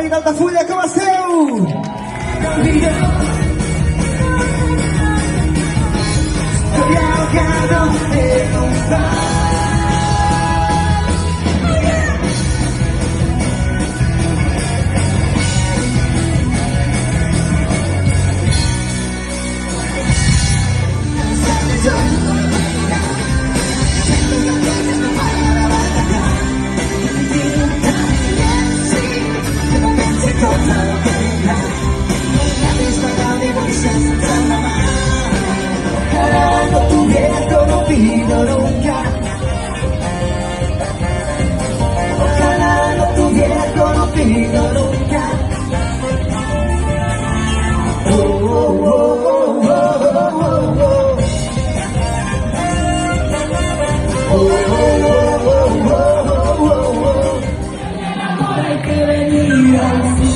David Altafulla, com esteu? Ojalá no tuviera conocido nunca. Ojalá no tuviera conocido nunca. Oh, oh, oh, oh, oh, oh, oh. Oh, oh, oh, oh, oh. Hay que venir así.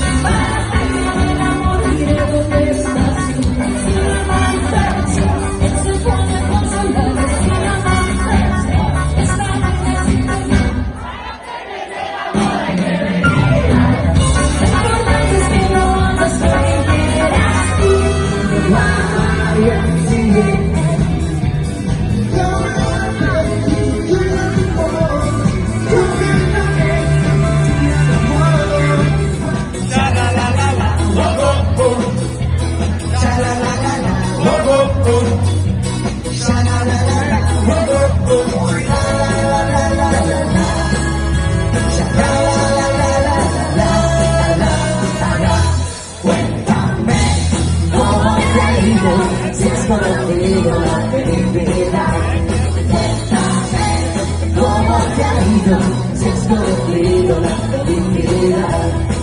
Si has conocido la felicidad, cuéntame cómo te ha ido. Si has conocido la felicidad.